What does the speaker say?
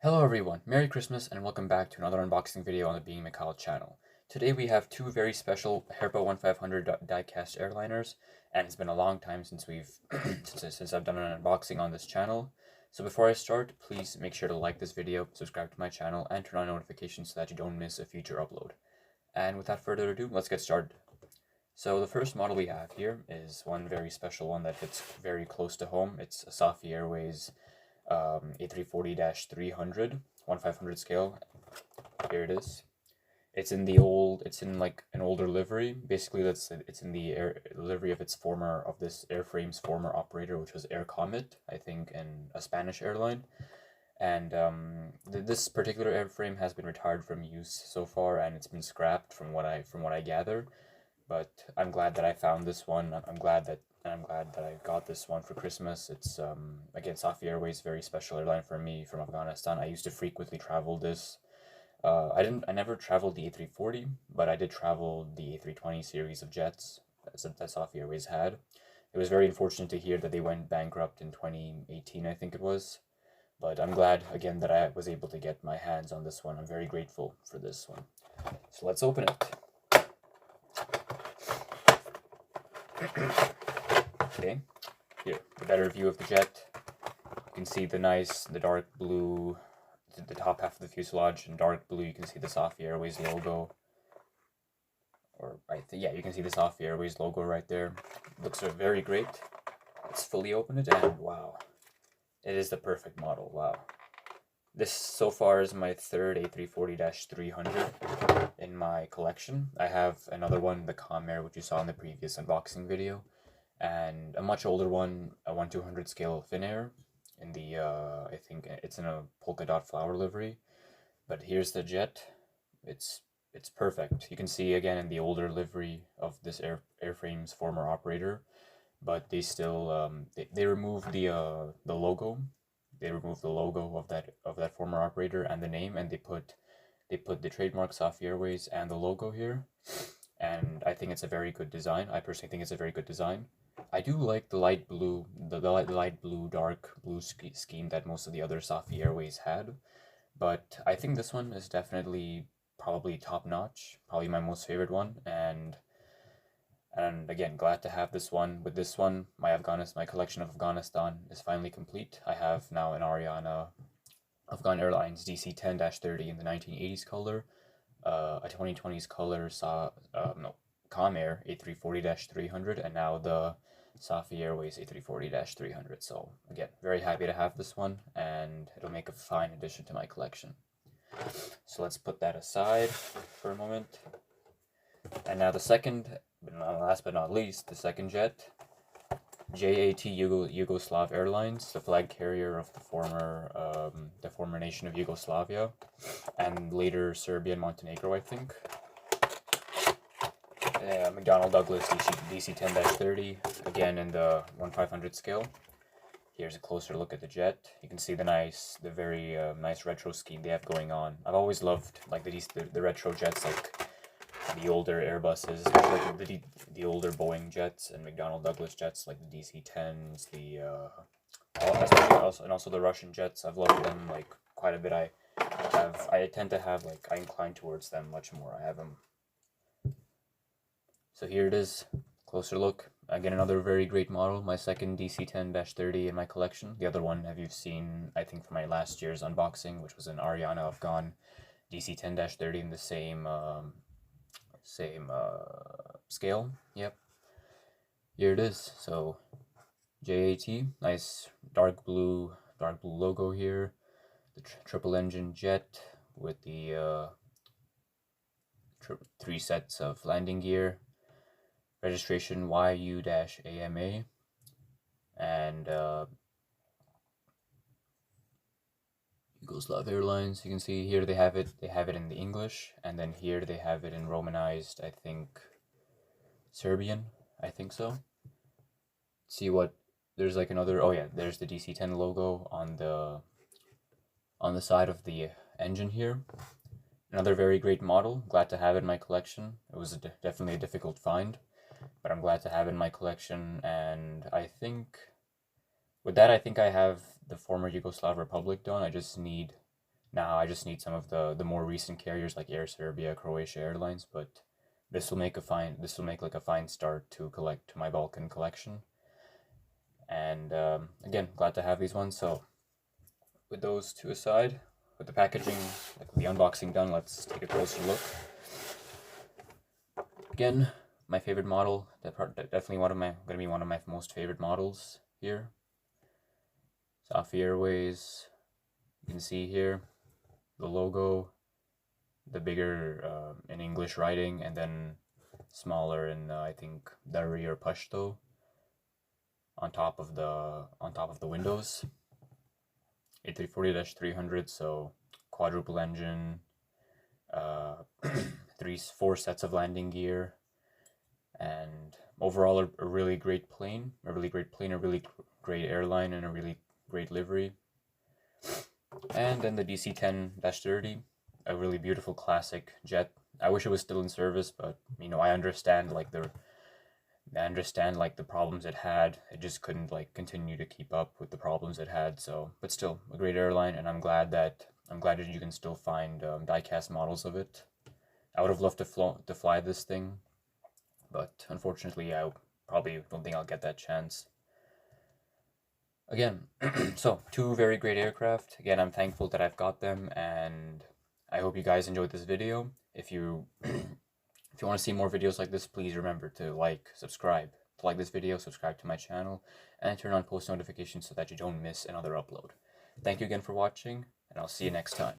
Hello everyone, Merry Christmas and welcome back to another unboxing video on the Being Mikhail channel. Today we have two very special Herpa 1500 diecast airliners, and it's been a long time since since I've done an unboxing on this channel. So before I start, please make sure to like this video, subscribe to my channel, and turn on notifications so that you don't miss a future upload. And without further ado, let's get started. So the first model we have here is one very special one that hits very close to home. It's Asafi Airways A340-300, 1500 scale. Here it is. It's in like an older livery. Basically, it's in the livery of this airframe's former operator, which was Air Comet, I think, in a Spanish airline. And this particular airframe has been retired from use so far, and it's been scrapped from what I gather. But I'm glad that I found this one. I'm glad that I got this one for Christmas. It's again, Safi Airways, very special airline for me from Afghanistan. I used to frequently travel this. I never traveled the A340, but I did travel the A320 series of jets that Safi Airways had. It was very unfortunate to hear that they went bankrupt in 2018, I think it was. But I'm glad again that I was able to get my hands on this one. I'm very grateful for this one. So let's open it. Okay, here, a better view of the jet. You can see the dark blue, the top half of the fuselage in dark blue. You can see the Safi Airways logo. Yeah, you can see the Safi Airways logo right there. Looks very great. Let's fully open it, and wow, it is the perfect model. Wow. This so far is my third A340-300 in my collection. I have another one, the Comair, which you saw in the previous unboxing video, and a much older one, a 1/200 scale Finnair in the, I think it's in a polka dot flower livery. But here's the jet. It's perfect. You can see again in the older livery of this airframe's former operator, but they still they removed the logo. They removed the logo of that former operator and the name, and they put the trademark Safi Airways and the logo here. And I think it's a very good design. I personally think it's a very good design. I do like the light blue, the light blue, dark blue scheme that most of the other Safi Airways had, but I think this one is definitely probably top notch, probably my most favorite one, and again, glad to have this one. With this one, my collection of Afghanistan is finally complete. I have now an Ariana Afghan Airlines DC-10-30 in the 1980s color, a 2020s color Comair A340-300, and now the Safi Airways A340-300. So again, very happy to have this one, and it'll make a fine addition to my collection. So let's put that aside for a moment. And now the second, last but not least, the second jet, JAT Yugoslav Airlines, the flag carrier of the former nation of Yugoslavia, and later Serbia and Montenegro, I think. McDonnell Douglas DC-10-30, again in the 1/500 scale. Here's a closer look at the jet. You can see the very nice retro scheme they have going on. I've always loved like the retro jets, like the older Airbuses, like the older Boeing jets and McDonnell Douglas jets, like the DC-10s, and also the Russian jets. I've loved them like quite a bit. I tend to have I incline towards them much more. I have them. So here it is, closer look. Again, another very great model, my second DC-10-30 in my collection. The other one have you seen, I think, from my last year's unboxing, which was an Ariana Afghan DC-10-30 in the same scale. Yep. Here it is. So JAT, nice dark blue logo here. The triple engine jet with the 3 sets of landing gear. Registration YU-AMA, and Yugoslav Airlines. You can see here they have it in the English, and then here they have it in Romanized, I think, Serbian, I think so. See what, there's like another, oh yeah, there's the DC-10 logo on the side of the engine here. Another very great model, glad to have it in my collection. It was definitely a difficult find, but I'm glad to have it in my collection. And I think with that, I think I have the former Yugoslav Republic done. I just need Now I just need some of the more recent carriers like Air Serbia, Croatia Airlines, but this will make like a fine start to my Balkan collection. And again, glad to have these ones. So with those two aside, with the packaging, like the unboxing done, let's take a closer look. Again, my favorite model, definitely gonna be one of my most favorite models here. Safi Airways. You can see here the logo, the bigger in English writing, and then smaller in I think Dari or Pashto on top of the windows. A340-300, so quadruple engine, uh, 4 sets of landing gear, and overall a really great plane, a really great airline, and a really great livery. And then the DC-10-30, a really beautiful classic jet. I wish it was still in service, but I understand like the problems it had. It just couldn't like continue to keep up with the problems it had. So, but still a great airline, and I'm glad that you can still find die-cast models of it. I would have loved to fly this thing, but unfortunately, I probably don't think I'll get that chance. Again, so 2 very great aircraft. Again, I'm thankful that I've got them, and I hope you guys enjoyed this video. If you if you want to see more videos like this, please remember to subscribe. To like this video, subscribe to my channel, and turn on post notifications so that you don't miss another upload. Thank you again for watching, and I'll see you next time.